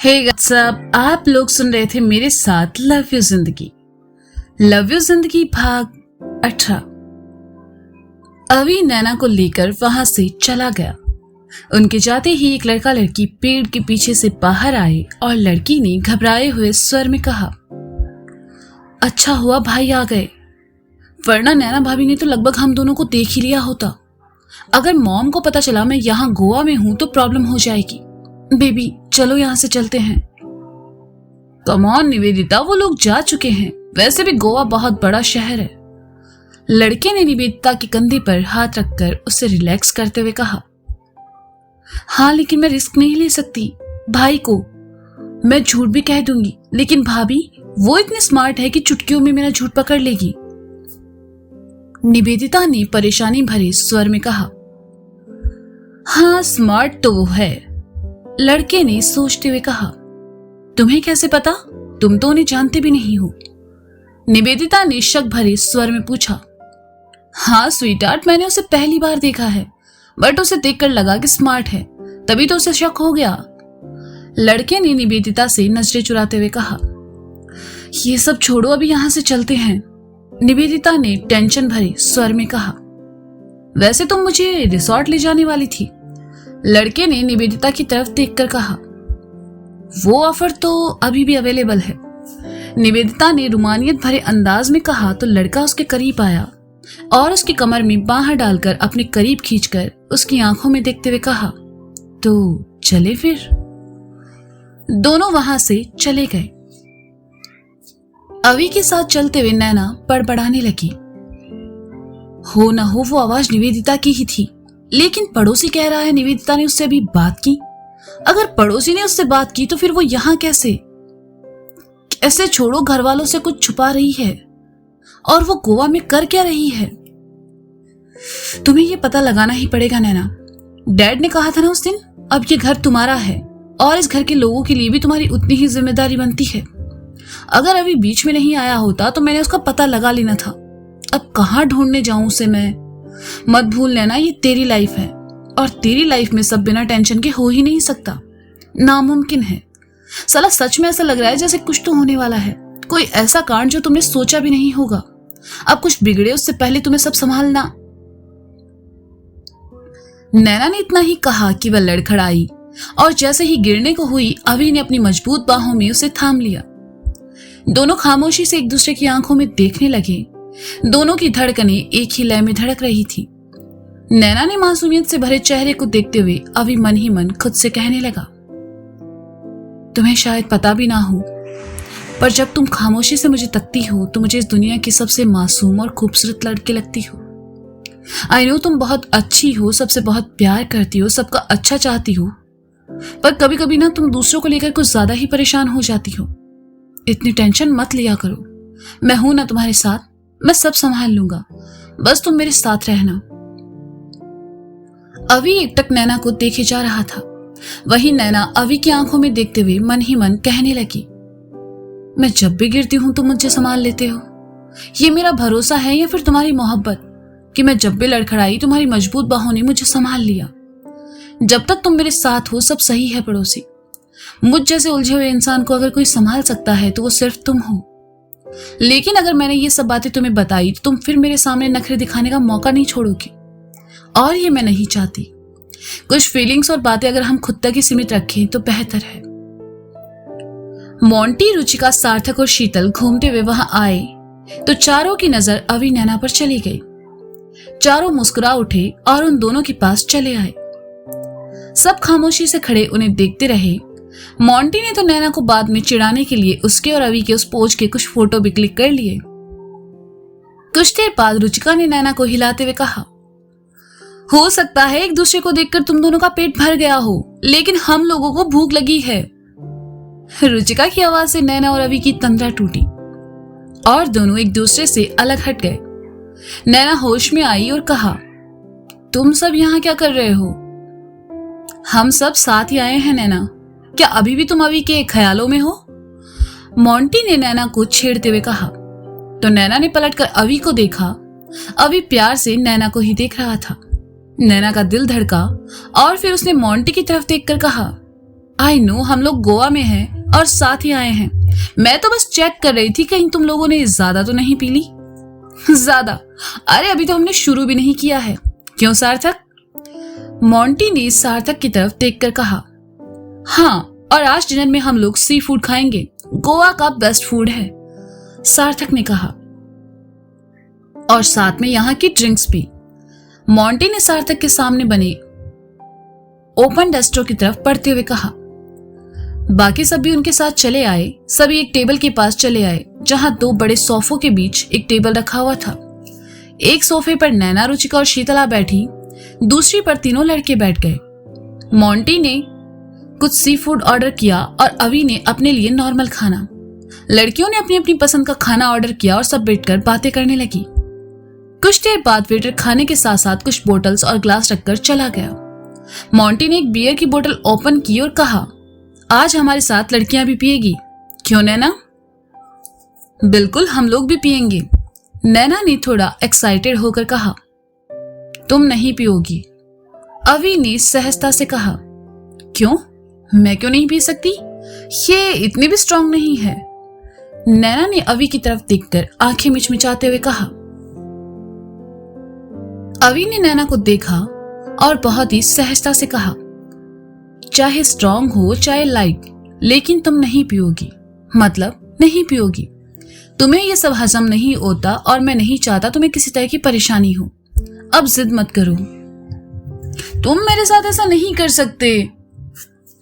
हे WhatsApp, आप लोग सुन रहे थे मेरे साथ लव यू जिंदगी। लव यू जिंदगी भाग 18। अभी नैना को लेकर वहां से चला गया। उनके जाते ही एक लड़का लड़की पेड़ के पीछे से बाहर आए और लड़की ने घबराए हुए स्वर में कहा, अच्छा हुआ भाई आ गए, वरना नैना भाभी ने तो लगभग हम दोनों को देख ही लिया होता। अगर मॉम को पता चला मैं यहाँ गोवा में हूं तो प्रॉब्लम हो जाएगी। बेबी चलो यहां से चलते हैं। कम ऑन निवेदिता, वो लोग जा चुके हैं, वैसे भी गोवा बहुत बड़ा शहर है। लड़के ने निवेदिता के कंधे पर हाथ रखकर उसे रिलैक्स करते हुए कहा, हाँ लेकिन मैं रिस्क नहीं ले सकती। भाई को मैं झूठ भी कह दूंगी, लेकिन भाभी वो इतनी स्मार्ट है कि चुटकियों में मेरा झूठ पकड़ लेगी। निवेदिता ने परेशानी भरे स्वर में कहा, हाँ स्मार्ट तो वो है। लड़के ने सोचते हुए कहा, तुम्हें कैसे पता? तुम तो उन्हें जानते भी नहीं हो। निवेदिता ने शक भरे स्वर में पूछा, हाँ स्वीटहार्ट, मैंने उसे पहली बार देखा है, बट उसे देखकर लगा कि स्मार्ट है, तभी तो उसे शक हो गया। लड़के ने निवेदिता से नजरें चुराते हुए कहा, ये सब छोड़ो, अभी यहां से चलते हैं। निवेदिता ने टेंशन भरे स्वर में कहा, वैसे तुम मुझे रिसोर्ट ले जाने वाली थी। लड़के ने निवेदिता की तरफ देखकर कहा, वो ऑफर तो अभी भी अवेलेबल है। निवेदिता ने रुमानियत भरे अंदाज में कहा तो लड़का उसके करीब आया और उसकी कमर में बांह डालकर अपने करीब खींचकर उसकी आंखों में देखते हुए कहा, तो चले फिर। दोनों वहां से चले गए। अवी के साथ चलते हुए नैना बड़बड़ाने लगी। हो ना हो वो आवाज निवेदिता की ही थी, लेकिन पड़ोसी कह रहा है निवेदिता ने उससे अभी बात की। अगर पड़ोसी ने उससे बात की तो फिर वो यहां कैसे? कैसे छोड़ो, घर वालों से कुछ छुपा रही है। और वो गोवा में कर क्या रही है? तुम्हें ये पता लगाना ही पड़ेगा नैना। डैड ने कहा था ना उस दिन, अब ये घर तुम्हारा है और इस घर के लोगों के लिए भी तुम्हारी उतनी ही जिम्मेदारी बनती है। अगर अभी बीच में नहीं आया होता तो मैंने उसका पता लगा लेना था। अब कहाँ ढूंढने जाऊं उसे मैं? मत भूल लेना, ये तेरी लाइफ है और तेरी लाइफ में सब बिना टेंशन के हो ही नहीं सकता, नामुमकिन है। साला सच में ऐसा लग रहा है जैसे कुछ तो होने वाला है, कोई ऐसा कांड जो तुमने सोचा भी नहीं होगा। अब कुछ बिगड़े उससे पहले तुम्हें सब संभालना। नैना ने इतना ही कहा कि वह लड़खड़ाई और जैसे ही गिरने को हुई अभी ने अपनी मजबूत बाहों में उसे थाम लिया। दोनों खामोशी से एक दूसरे की आंखों में देखने लगे। दोनों की धड़कनें एक ही लय में धड़क रही थी। नैना ने मासूमियत से भरे चेहरे को देखते हुए अभी मन ही मन खुद से कहने लगा, तुम्हें शायद पता भी ना हो, पर जब तुम खामोशी से मुझे तकती हो तो मुझे इस दुनिया की सबसे मासूम और खूबसूरत लड़की लगती हो। आई नो तुम बहुत अच्छी हो, सबसे बहुत प्यार करती हो, सबका अच्छा चाहती हो, पर कभी कभी ना तुम दूसरों को लेकर कुछ ज्यादा ही परेशान हो जाती हो। इतनी टेंशन मत लिया करो, मैं हूं ना तुम्हारे साथ, मैं सब संभाल लूंगा, बस तुम मेरे साथ रहना। अभी एकटक नैना को देखे जा रहा था। वहीं नैना अभी की आंखों में देखते हुए मन ही मन कहने लगी, मैं जब भी गिरती हूं तुम मुझे संभाल लेते हो। ये मेरा भरोसा है या फिर तुम्हारी मोहब्बत कि मैं जब भी लड़खड़ाई तुम्हारी मजबूत बाहों ने मुझे संभाल लिया। जब तक तुम मेरे साथ हो सब सही है पड़ोसी। मुझ जैसे उलझे हुए इंसान को अगर कोई संभाल सकता है तो वो सिर्फ तुम हो। लेकिन अगर मैंने ये सब बातें तुम्हें बताई तो तुम फिर मेरे सामने नखरे दिखाने का मौका नहीं छोड़ोगी, और ये मैं नहीं चाहती। कुछ फीलिंग्स और बातें अगर हम खुद तक ही सीमित रखें तो बेहतर है। मोंटी, रुचिका, सार्थक और शीतल घूमते हुए वहां आए तो चारों की नजर अभी नैना पर चली गई। चारों मुस्कुरा उठे और उन दोनों के पास चले आए। सब खामोशी से खड़े उन्हें देखते रहे। मोंटी ने तो नैना को बाद में चिढ़ाने के लिए उसके और अवी के उस पोज के कुछ फोटो भी क्लिक कर लिए। कुछ देर बाद रुचिका ने नैना को हिलाते हुए कहा, हो सकता है एक दूसरे को देखकर तुम दोनों का पेट भर गया हो, लेकिन हम लोगों को भूख लगी है। रुचिका की आवाज से नैना और अवी की तंद्रा टूटी और दोनों एक दूसरे से अलग हट गए। नैना होश में आई और कहा, तुम सब यहाँ क्या कर रहे हो? हम सब साथ ही आए हैं नैना, क्या अभी भी तुम अवी के ख्यालों में हो? मोंटी ने नैना को छेड़ते हुए कहा तो नैना ने पलटकर अवी को देखा। अवी प्यार से नैना को ही देख रहा था। नैना का दिल धड़का और फिर उसने मोंटी की तरफ देखकर कहा, आई नो हम लोग गोवा में हैं और साथ ही आए हैं। मैं तो बस चेक कर रही थी कहीं तुम लोगों ने ज्यादा तो नहीं पी ली। ज्यादा? अरे अभी तो हमने शुरू भी नहीं किया है। क्यों सार्थक? मोंटी ने सार्थक की तरफ देखकर कहा। हाँ, और आज डिनर में हम लोग सी फूड खाएंगे। गोवा का बेस्ट फूड है, सार्थक ने कहा। और साथ में यहाँ की ड्रिंक्स भी। मोंटी ने सार्थक के सामने बने ओपन रेस्टोरेंट की तरफ बढ़ते हुए कहा। बाकी सब भी उनके साथ चले आए। सभी एक टेबल के पास चले आए जहां दो बड़े सोफों के बीच एक टेबल रखा हुआ था। एक सोफे पर नैना, रुचिका और शीतला बैठी, दूसरी पर तीनों लड़के बैठ गए। मोंटी ने कुछ सी फूड ऑर्डर किया और अवी ने अपने लिए नॉर्मल खाना। लड़कियों ने अपनी अपनी पसंद का खाना ऑर्डर किया और सब बैठकर बातें करने लगी। कुछ देर बाद वेटर खाने के साथ साथ कुछ बोतल्स और ग्लास रखकर चला गया। मोंटी ने एक बियर की बोतल ओपन की और कहा, आज हमारे साथ लड़कियां भी पिएगी, क्यों नैना? बिल्कुल, हम लोग भी पिएंगे, नैना ने थोड़ा एक्साइटेड होकर कहा। तुम नहीं पियोगी, अवी ने सहजता से कहा। क्यों? मैं क्यों नहीं पी सकती? ये इतनी भी स्ट्रांग नहीं है, नैना ने अवी की तरफ देखकर आंखें मिचमिचाते हुए कहा। अवी ने नैना को देखा और बहुत ही सहजता से कहा, चाहे स्ट्रांग हो चाहे लाइट, लेकिन तुम नहीं पियोगी, मतलब नहीं पियोगी। तुम्हें यह सब हजम नहीं होता और मैं नहीं चाहता तुम्हें किसी तरह की परेशानी हो। अब जिद मत करो, तुम मेरे साथ ऐसा नहीं कर सकते,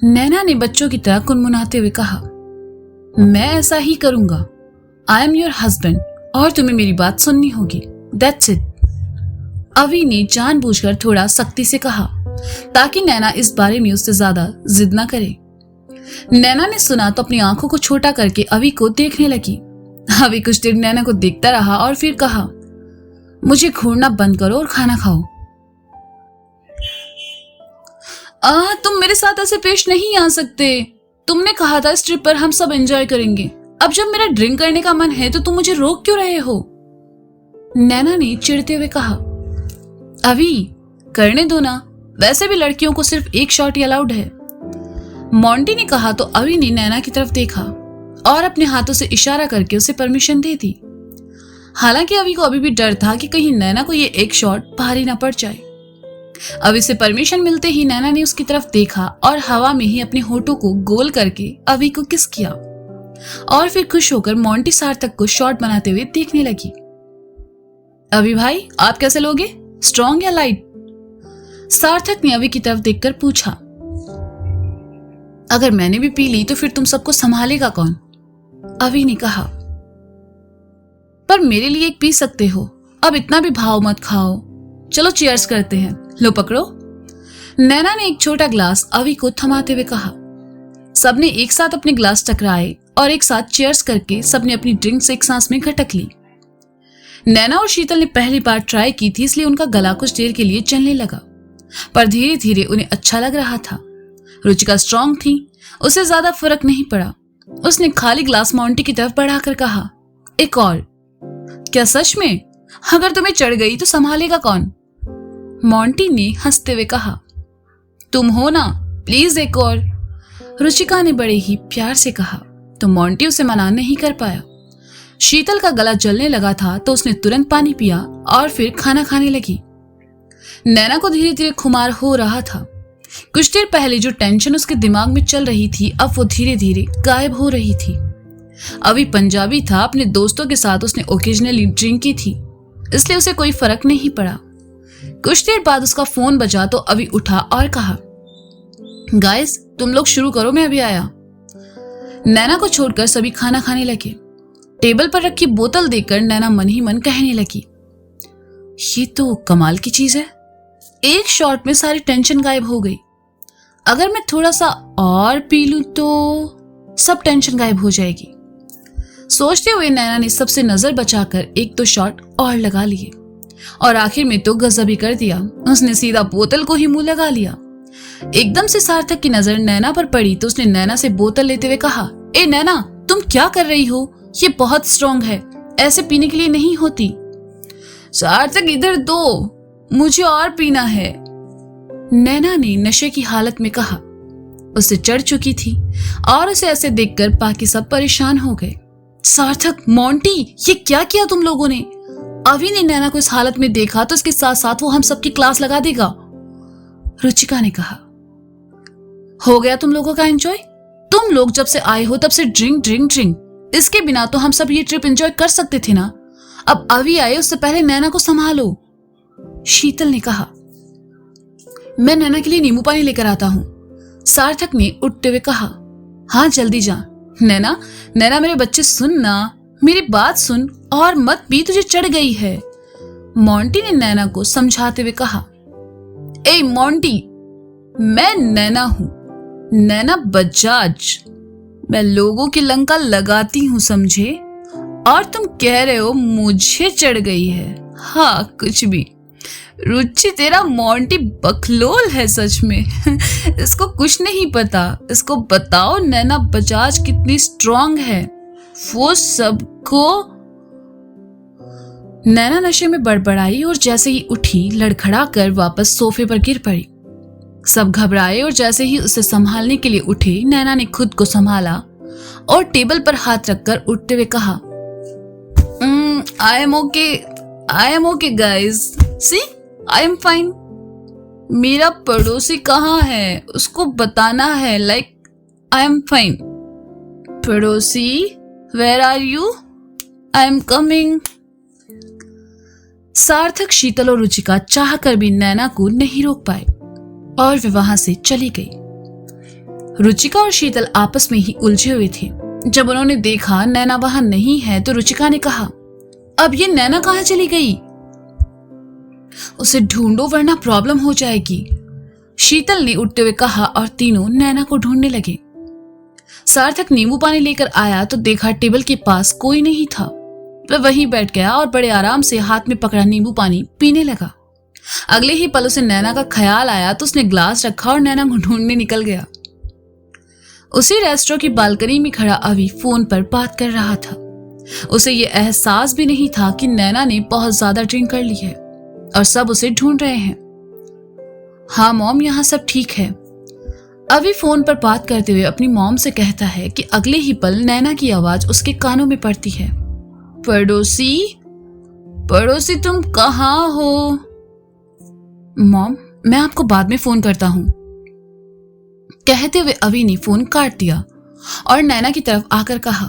नैना ने बच्चों की तरह कुनमुनाते हुए कहा। मैं ऐसा ही करूंगा। आई एम योर हस्बैंड और तुम्हें मेरी बात सुननी होगी, दैट्स इट, अवी ने जानबूझकर थोड़ा सख्ती से कहा ताकि नैना इस बारे में उससे ज्यादा जिद ना करे। नैना ने सुना तो अपनी आंखों को छोटा करके अवी को देखने लगी। अवी कुछ देर नैना को देखता रहा और फिर कहा, मुझे घूरना बंद करो और खाना खाओ। तुम मेरे साथ ऐसे पेश नहीं आ सकते। तुमने कहा था इस ट्रिप पर हम सब एंजॉय करेंगे। अब जब मेरा ड्रिंक करने का मन है तो तुम मुझे रोक क्यों रहे हो? नैना ने चिढ़ते हुए कहा। अभी करने दो ना, वैसे भी लड़कियों को सिर्फ एक शॉट ही अलाउड है, मोंटी ने कहा तो अभी ने नैना की तरफ देखा और अपने हाथों से इशारा करके उसे परमिशन दे दी। हालांकि अभी को अभी भी डर था कि कहीं नैना को ये एक शॉट भारी ना पड़ जाए। अभी से परमिशन मिलते ही नैना ने उसकी तरफ देखा और हवा में ही अपने होठों को गोल करके अभी को किस किया और फिर खुश होकर मोंटी सार्थक को शॉट बनाते हुए देखने लगी। अभी भाई, आप कैसे लोगे, स्ट्रॉन्ग या लाइट? सार्थक ने अभी की तरफ देखकर पूछा। अगर मैंने भी पी ली तो फिर तुम सबको संभालेगा कौन? अभी ने कहा। पर मेरे लिए एक पी सकते हो, अब इतना भी भाव मत खाओ। चलो चीयर्स करते हैं, लो पकड़ो। नैना ने एक छोटा ग्लास अवी को थमाते हुए कहा। सबने एक साथ अपने ग्लास टकराए और एक साथ चीयर्स करके सबने अपनी ड्रिंक्स एक सांस में घटक ली। नैना और शीतल ने पहली बार ट्राई की थी, इसलिए उनका गला कुछ देर के लिए चलने लगा, पर धीरे धीरे उन्हें अच्छा लग रहा था। रुचिका स्ट्रांग थी, उसे ज्यादा फर्क नहीं पड़ा। उसने खाली ग्लास मोंटी की तरफ बढ़ाकर कहा, एक और। क्या सच में? अगर तुम्हें चढ़ गई तो संभालेगा कौन? मोंटी ने हंसते हुए कहा। तुम हो ना, प्लीज एक और, रुचिका ने बड़े ही प्यार से कहा, तो मोंटी उसे मना नहीं कर पाया। शीतल का गला जलने लगा था तो उसने तुरंत पानी पिया और फिर खाना खाने लगी। नैना को धीरे धीरे खुमार हो रहा था। कुछ देर पहले जो टेंशन उसके दिमाग में चल रही थी अब वो धीरे धीरे गायब हो रही थी। अभी पंजाबी था, अपने दोस्तों के साथ उसने ओकेजनली ड्रिंक की थी, इसलिए उसे कोई फर्क नहीं पड़ा। कुछ देर बाद उसका फोन बजा तो अभी उठा और कहा, गाइस तुम लोग शुरू करो, मैं अभी आया। नैना को छोड़कर सभी खाना खाने लगे। टेबल पर रखी बोतल देखकर नैना मन ही मन कहने लगी, ये तो कमाल की चीज है, एक शॉट में सारी टेंशन गायब हो गई। अगर मैं थोड़ा सा और पी लूं तो सब टेंशन गायब हो जाएगी। सोचते हुए नैना ने सबसे नजर बचाकर एक दो शॉट और लगा लिए और आखिर में तो गजब ही कर दिया, उसने सीधा बोतल को ही मुंह लगा लिया। एकदम से सार्थक की नजर नैना पर पड़ी तो उसने नैना से बोतल लेते हुए कहा, ए नैना, तुम क्या कर रही हो? ये बहुत स्ट्रॉन्ग है, ऐसे पीने के लिए नहीं होती। सार्थक इधर दो, मुझे और पीना है, नैना ने नशे की हालत में कहा। उससे चढ़ चुकी थी और उसे ऐसे देखकर बाकी सब परेशान हो गए। सार्थक, मोंटी, ये क्या किया तुम लोगों ने? अभी ने नैना को इस हालत में देखा तो इसके साथ साथ वो हम सबकी क्लास लगा देगा, रुचिका ने कहा। हो गया तुम लोगों का एंजॉय? तुम लोग जब से आए हो तब से ड्रिंक ड्रिंक ड्रिंक। इसके बिना तो हम सब ये ट्रिप एंजॉय कर सकते थे ना। अब अभी आए, उससे पहले नैना को संभालो, शीतल ने कहा। मैं नैना के लिए नींबू पानी लेकर आता हूं, सार्थक ने उठते हुए कहा। हाँ जल्दी जा। नैना, नैना मेरे बच्चे सुन ना, मेरी बात सुन और मत पी, तुझे चढ़ गई है, मोंटी ने नैना को समझाते हुए कहा। ए मोंटी, मैं नैना हूं, नैना बजाज। मैं लोगों की लंका लगाती हूं, समझे? और तुम कह रहे हो मुझे चढ़ गई है। हाँ कुछ भी। रुचि, तेरा मोंटी बकलोल है सच में। इसको कुछ नहीं पता। इसको बताओ नैना बजाज कितनी स्ट्रांग है। वो सबको। नैना नशे में बड़बड़ाई और जैसे ही उठी लड़खड़ा कर वापस सोफे पर गिर पड़ी। सब घबराए और जैसे ही उसे संभालने के लिए उठे, नैना ने खुद को संभाला और टेबल पर हाथ रखकर उठते हुए कहा, I am okay guys, see I am fine. मेरा पड़ोसी कहाँ है, उसको बताना है, लाइक आई एम फाइन। पड़ोसी, where are you? I am coming. Sarthak, Sheetal और रुचिका चाह कर भी नैना को नहीं रोक पाए और वे वहां से चली गई। रुचिका और शीतल आपस में ही उलझे हुए थे। जब उन्होंने देखा नैना वहां नहीं है तो रुचिका ने कहा, अब ये नैना कहां चली गई? उसे ढूंढो वरना प्रॉब्लम हो जाएगी, शीतल ने उठते हुए कहा और तीनों नैना को ढूंढने लगे। सार्थक नींबू पानी लेकर आया तो देखा टेबल के पास कोई नहीं था। वह वहीं बैठ गया और बड़े आराम से हाथ में पकड़ा नींबू पानी पीने लगा। अगले ही पल उसे नैना का ख्याल आया तो उसने ग्लास रखा और नैना को ढूंढने निकल गया। उसी रेस्टोरेंट की बालकनी में खड़ा अभी फोन पर बात कर रहा था। उसे ये एहसास भी नहीं था कि नैना ने बहुत ज्यादा ड्रिंक कर ली है और सब उसे ढूंढ रहे हैं। हाँ मॉम, यहाँ सब ठीक है, अभी फोन पर बात करते हुए अपनी मॉम से कहता है कि अगले ही पल नैना की आवाज उसके कानों में पड़ती है। पड़ोसी, पड़ोसी तुम कहाँ हो? मॉम, मैं आपको बाद में फोन करता हूं, कहते हुए अभी ने फोन काट दिया और नैना की तरफ आकर कहा,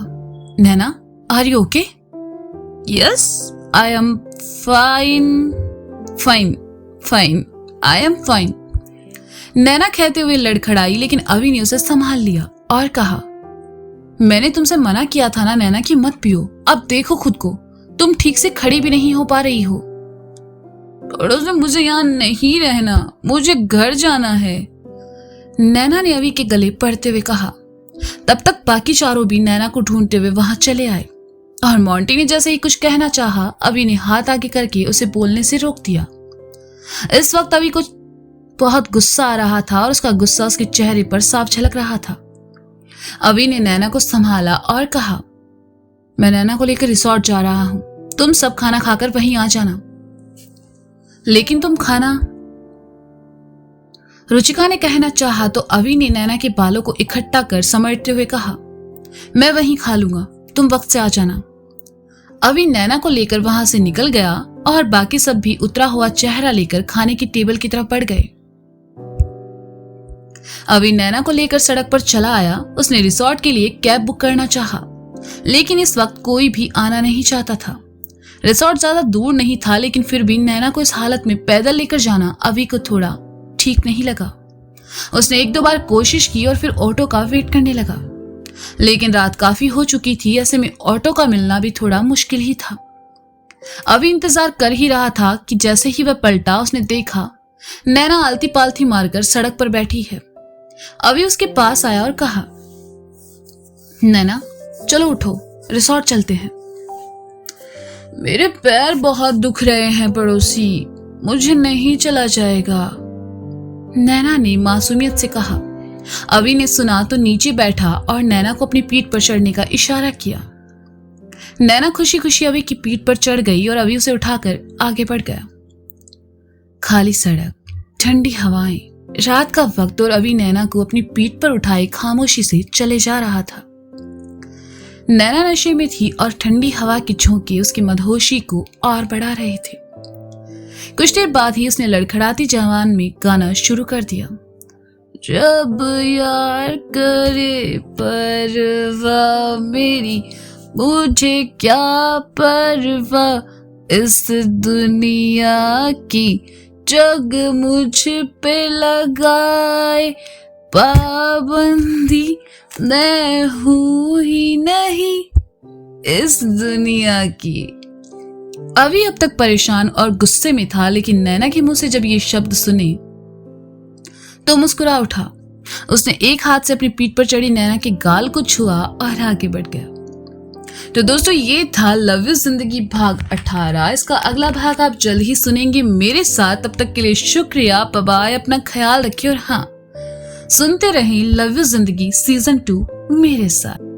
Naina, are you okay? Yes, I am fine fine fine, I am fine, Naina कहते हुए लड़खड़ाई, लेकिन अभी ने उसे संभाल लिया और कहा, मैंने तुमसे मना किया था ना नैना कि मत पियो, अब देखो खुद को, तुम ठीक से खड़ी भी नहीं हो पा रही हो। पड़ोसी, मुझे यहाँ नहीं रहना, मुझे घर जाना है, नैना ने अभी के गले पड़ते हुए कहा। तब तक बाकी चारों भी नैना को ढूंढते हुए वहां चले आए और मोंटी ने जैसे ही कुछ कहना चाहा, अभी ने हाथ आगे करके उसे बोलने से रोक दिया। इस वक्त अभी कुछ बहुत गुस्सा आ रहा था और उसका गुस्सा उसके चेहरे पर साफ झलक रहा था। अभी ने नैना को संभाला और कहा, मैं नैना को लेकर रिसोर्ट जा रहा हूं, तुम सब खाना खाकर वहीं आ जाना। लेकिन तुम खाना, रुचिका ने कहना चाहा तो अभी ने नैना के बालों को इकट्ठा कर समेटते हुए कहा, मैं वहीं खा लूंगा, तुम वक्त से आ जाना। अभी नैना को लेकर वहां से निकल गया और बाकी सब भी उतरा हुआ चेहरा लेकर खाने की टेबल की तरफ बढ़ गए। अभी नैना को लेकर सड़क पर चला आया। उसने रिसोर्ट के लिए कैब बुक करना चाहा, लेकिन इस वक्त कोई भी आना नहीं चाहता था। रिसोर्ट ज्यादा दूर नहीं था, लेकिन फिर भी नैना को इस हालत में पैदल लेकर जाना अभी को थोड़ा ठीक नहीं लगा। उसने एक दो बार कोशिश की और फिर ऑटो का वेट करने लगा, लेकिन रात काफी हो चुकी थी, ऐसे में ऑटो का मिलना भी थोड़ा मुश्किल ही था। अभी इंतजार कर ही रहा था कि जैसे ही वह पलटा, उसने देखा नैना आलती पालती मारकर सड़क पर बैठी है। अभी उसके पास आया और कहा, नैना चलो उठो, रिसोर्ट चलते हैं। मेरे पैर बहुत दुख रहे हैं पड़ोसी, मुझे नहीं चला जाएगा, नैना ने मासूमियत से कहा। अभी ने सुना तो नीचे बैठा और नैना को अपनी पीठ पर चढ़ने का इशारा किया। नैना खुशी खुशी अभी की पीठ पर चढ़ गई और अभी उसे उठाकर आगे बढ़ गया। खाली सड़क, ठंडी हवाएं रात का वक्त और अभी नैना को अपनी पीठ पर उठाए खामोशी से चले जा रहा था। नैना नशे में थी और ठंडी हवा की झोंके उसकी मदहोशी को और बढ़ा रहे थे। कुछ देर बाद ही उसने लड़खड़ाती जवान में गाना शुरू कर दिया। जब यार करे परवाह मेरी, मुझे क्या परवाह इस दुनिया की, जग मुझ पे लगाए पाबंदी, मैं हूं ही नहीं इस दुनिया की। अभी अब तक परेशान और गुस्से में था, लेकिन नैना के मुंह से जब ये शब्द सुने तो मुस्कुरा उठा। उसने एक हाथ से अपनी पीठ पर चढ़ी नैना के गाल को छुआ और आगे बढ़ गया। तो दोस्तों, ये था लव यू जिंदगी भाग 18। इसका अगला भाग आप जल्द ही सुनेंगे मेरे साथ। तब तक के लिए शुक्रिया, बाय बाय, अपना ख्याल रखिए और हाँ, सुनते रहें लव यू जिंदगी सीजन 2 मेरे साथ।